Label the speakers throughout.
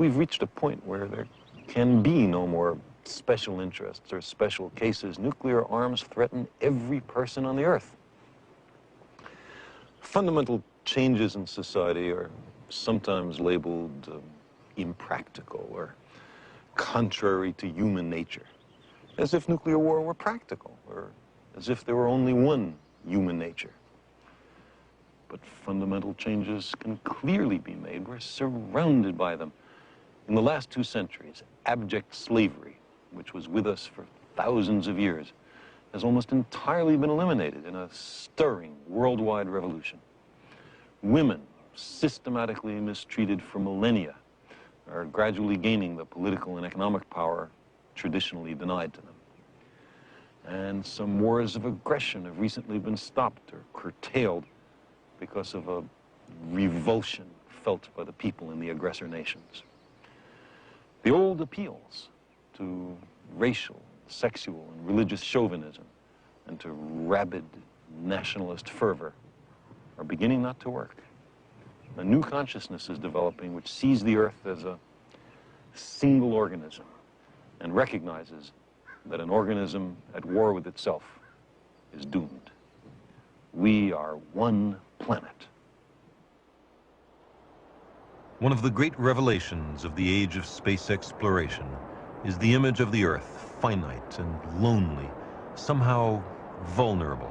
Speaker 1: we've reached a point where there can be no more special interests or special cases. Nuclear arms threaten every person on the Earth. Fundamental changes in society are sometimes labeled impractical or contrary to human nature, as if nuclear war were practical, or as if there were only one human nature. But fundamental changes can clearly be made. We're surrounded by them. In the last 2 centuries, abject slavery, which was with us for thousands of years, has almost entirely been eliminated in a stirring worldwide revolution. Women, systematically mistreated for millennia, are gradually gaining the political and economic power traditionally denied to them. And some wars of aggression have recently been stopped or curtailed because of a revulsion felt by the people in the aggressor nations. The old appeals to racial, sexual, and religious chauvinism and to rabid nationalist fervor are beginning not to work. A new consciousness is developing which sees the Earth as a single organism and recognizes that an organism at war with itself is doomed. We are one planet.
Speaker 2: One of the great revelations of the age of space exploration is the image of the Earth, finite and lonely, somehow vulnerable,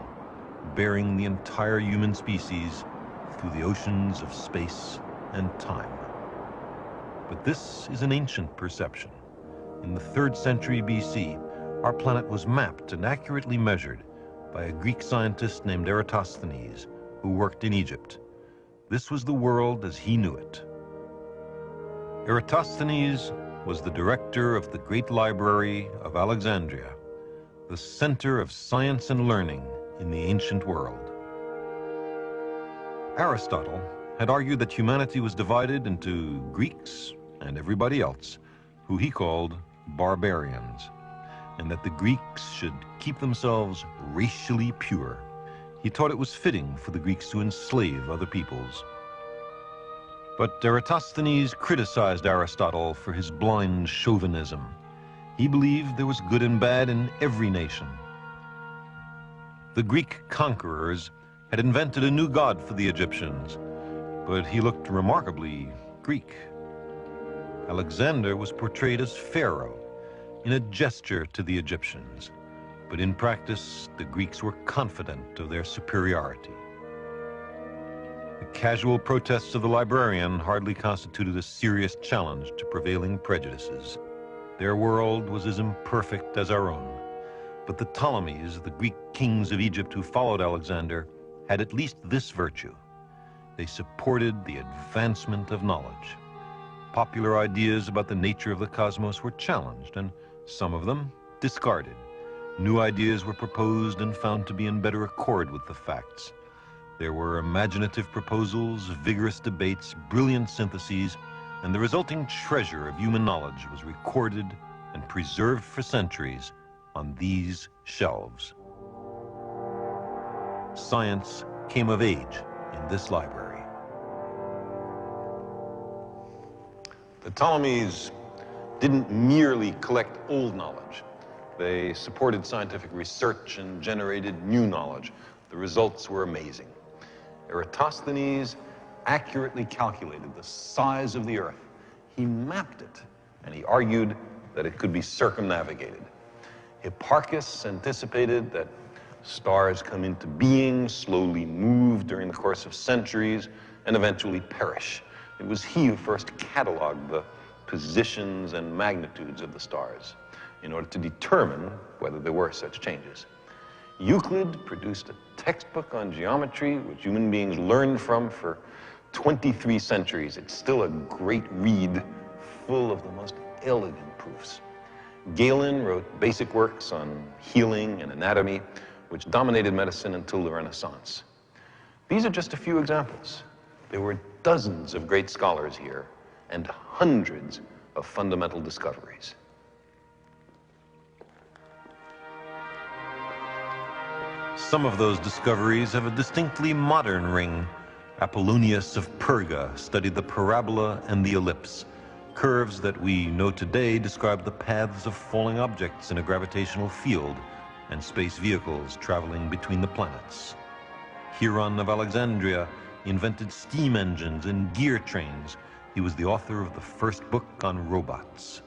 Speaker 2: bearing the entire human species through the oceans of space and time. But this is an ancient perception. In the 3rd century BC, our planet was mapped and accurately measured by a Greek scientist named Eratosthenes, who worked in Egypt. This was the world as he knew it. Eratosthenes was the director of the Great Library of Alexandria, the center of science and learning in the ancient world. Aristotle had argued that humanity was divided into Greeks and everybody else, who he called barbarians, and that the Greeks should keep themselves racially pure. He taught it was fitting for the Greeks to enslave other peoples. But Eratosthenes criticized Aristotle for his blind chauvinism. He believed there was good and bad in every nation. The Greek conquerors had invented a new god for the Egyptians, but he looked remarkably Greek. Alexander was portrayed as Pharaoh, in a gesture to the Egyptians, but in practice, the Greeks were confident of their superiority. The casual protests of the librarian hardly constituted a serious challenge to prevailing prejudices. Their world was as imperfect as our own, but the Ptolemies, the Greek kings of Egypt who followed Alexander, had at least this virtue. They supported the advancement of knowledge. Popular ideas about the nature of the cosmos were challenged, and some of them discarded. New ideas were proposed and found to be in better accord with the facts. There were imaginative proposals, vigorous debates, brilliant syntheses, and the resulting treasure of human knowledge was recorded and preserved for centuries on these shelves. Science came of age in this library.
Speaker 1: The Ptolemies didn't merely collect old knowledge. They supported scientific research and generated new knowledge. The results were amazing. Eratosthenes accurately calculated the size of the Earth. He mapped it, and he argued that it could be circumnavigated. Hipparchus anticipated that stars come into being, slowly move during the course of centuries, and eventually perish. It was he who first cataloged the positions and magnitudes of the stars in order to determine whether there were such changes. Euclid produced a textbook on geometry which human beings learned from for 23 centuries. It's still a great read, full of the most elegant proofs. Galen wrote basic works on healing and anatomy, which dominated medicine until the Renaissance. These are just a few examples. There were dozens of great scholars here and hundreds of fundamental discoveries.
Speaker 2: Some of those discoveries have a distinctly modern ring. Apollonius of Perga studied the parabola and the ellipse. Curves that we know today describe the paths of falling objects in a gravitational field and space vehicles traveling between the planets. Hieron of Alexandria invented steam engines and gear trains. He was the author of the first book on robots.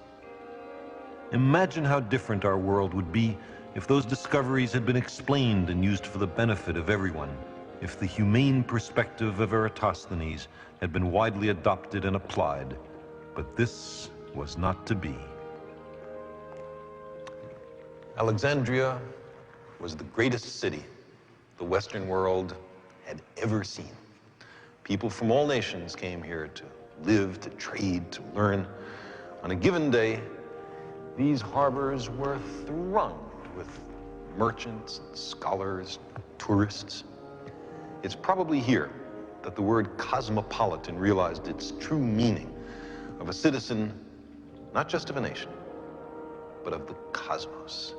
Speaker 2: Imagine how different our world would be if those discoveries had been explained and used for the benefit of everyone, if the humane perspective of Eratosthenes had been widely adopted and applied. But this was not to be.
Speaker 1: Alexandria was the greatest city the Western world had ever seen. People from all nations came here to live, to trade, to learn. On a given day, these harbors were thronged with merchants, scholars, tourists. It's probably here that the word cosmopolitan realized its true meaning of a citizen, not just of a nation, but of the cosmos.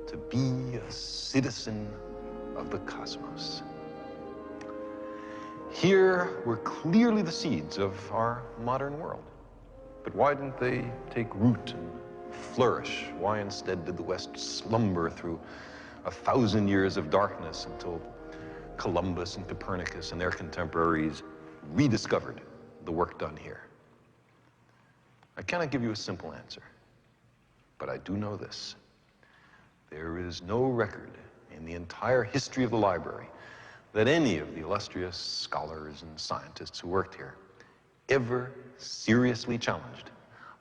Speaker 1: To be a citizen of the cosmos. Here were clearly the seeds of our modern world. But why didn't they take root and flourish? Why instead did the West slumber through 1,000 years of darkness until Columbus and Copernicus and their contemporaries rediscovered the work done here? I cannot give you a simple answer, but I do know this. There is no record in the entire history of the library that any of the illustrious scholars and scientists who worked here ever seriously challenged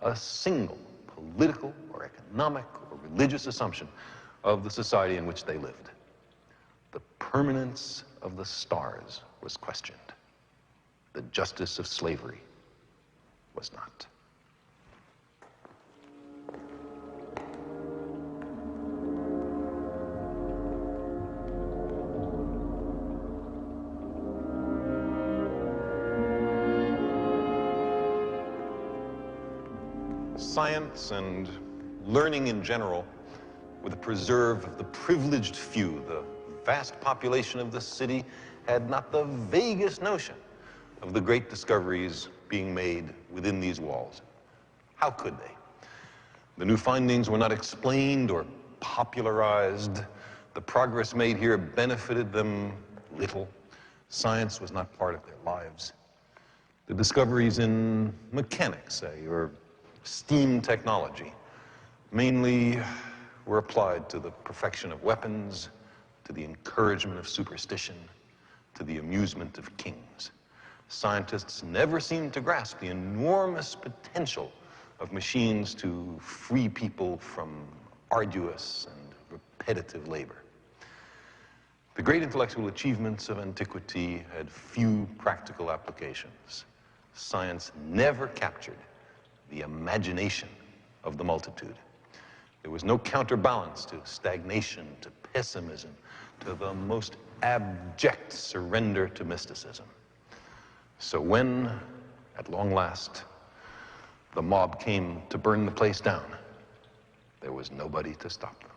Speaker 1: a single political or economic or religious assumption of the society in which they lived. The permanence of the stars was questioned. The justice of slavery was not. Science and learning in general were the preserve of the privileged few. The vast population of the city had not the vaguest notion of the great discoveries being made within these walls. How could they? The new findings were not explained or popularized. The progress made here benefited them little. Science was not part of their lives. The discoveries in mechanics, say, or steam technology, mainly were applied to the perfection of weapons, to the encouragement of superstition, to the amusement of kings. Scientists never seemed to grasp the enormous potential of machines to free people from arduous and repetitive labor. The great intellectual achievements of antiquity had few practical applications. Science never captured the imagination of the multitude. There was no counterbalance to stagnation, to pessimism, to the most abject surrender to mysticism. So when, at long last, the mob came to burn the place down, there was nobody to stop them.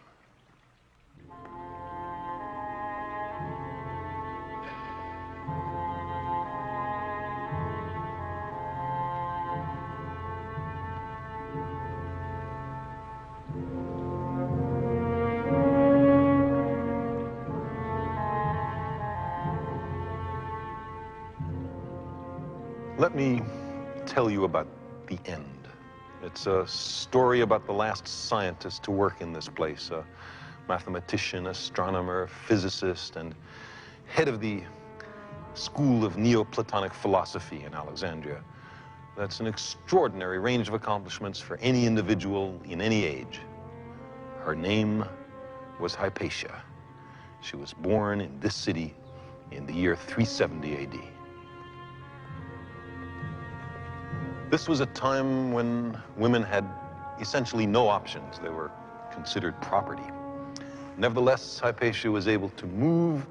Speaker 1: Let me tell you about the end. It's a story about the last scientist to work in this place, a mathematician, astronomer, physicist, and head of the school of Neoplatonic philosophy in Alexandria. That's an extraordinary range of accomplishments for any individual in any age. Her name was Hypatia. She was born in this city in the year 370 AD. This was a time when women had essentially no options. They were considered property. Nevertheless, Hypatia was able to move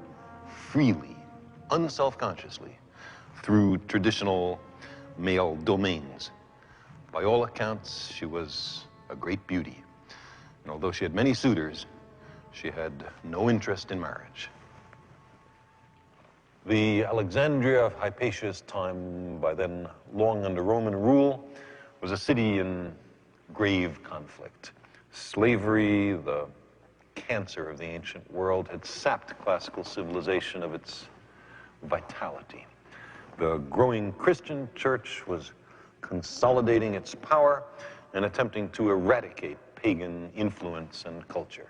Speaker 1: freely, unself-consciously, through traditional male domains. By all accounts, she was a great beauty. And although she had many suitors, she had no interest in marriage. The Alexandria of Hypatia's time, by then long under Roman rule, was a city in grave conflict. Slavery, the cancer of the ancient world, had sapped classical civilization of its vitality. The growing Christian church was consolidating its power and attempting to eradicate pagan influence and culture.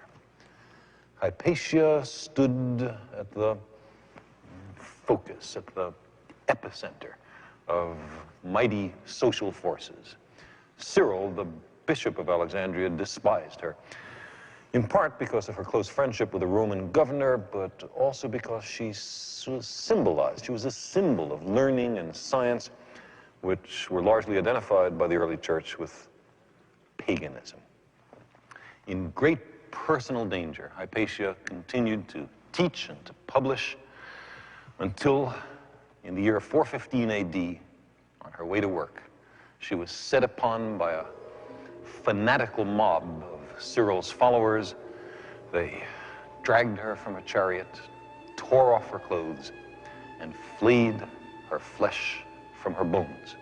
Speaker 1: Hypatia stood at the focus, at the epicenter of mighty social forces. Cyril, the bishop of Alexandria, despised her, in part because of her close friendship with the Roman governor, but also because she was symbolized. She was a symbol of learning and science, which were largely identified by the early church with paganism. In great personal danger, Hypatia continued to teach and to publish until, in the year 415 AD, on her way to work, she was set upon by a fanatical mob of Cyril's followers. They dragged her from a chariot, tore off her clothes, and flayed her flesh from her bones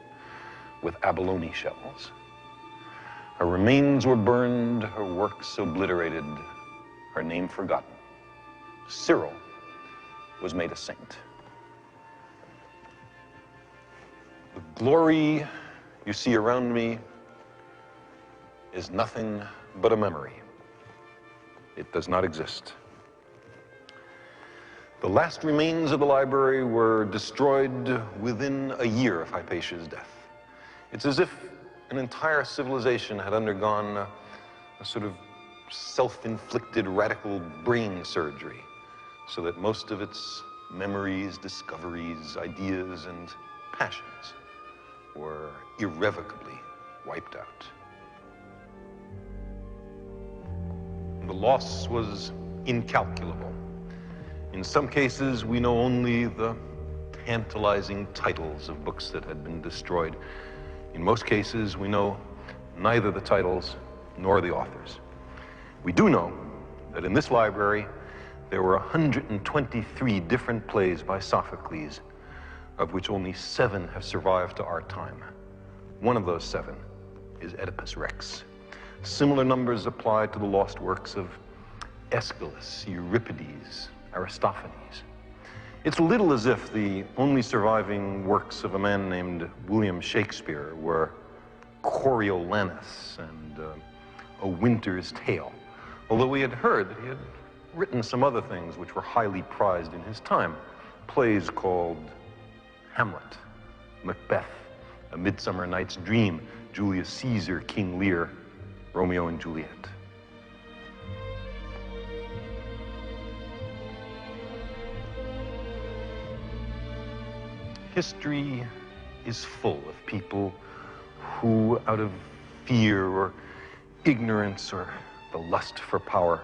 Speaker 1: with abalone shells. Her remains were burned, her works obliterated, her name forgotten. Cyril was made a saint. The glory you see around me is nothing but a memory. It does not exist. The last remains of the library were destroyed within a year of Hypatia's death. It's as if an entire civilization had undergone a sort of self-inflicted radical brain surgery, so that most of its memories, discoveries, ideas, and passions were irrevocably wiped out. The loss was incalculable. In some cases, we know only the tantalizing titles of books that had been destroyed. In most cases, we know neither the titles nor the authors. We do know that in this library, there were 123 different plays by Sophocles, of which only 7 have survived to our time. One of those 7 is Oedipus Rex. Similar numbers apply to the lost works of Aeschylus, Euripides, Aristophanes. It's a little as if the only surviving works of a man named William Shakespeare were Coriolanus and A Winter's Tale, although we had heard that he had written some other things which were highly prized in his time. Plays called Hamlet, Macbeth, A Midsummer Night's Dream, Julius Caesar, King Lear, Romeo and Juliet. History is full of people who, out of fear or ignorance or the lust for power,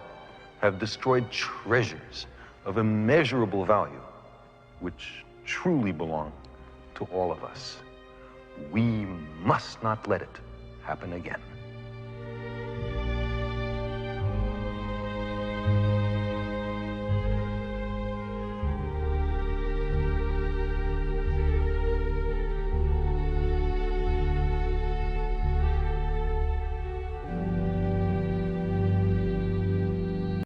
Speaker 1: have destroyed treasures of immeasurable value, which truly belong to all of us. We must not let it happen again.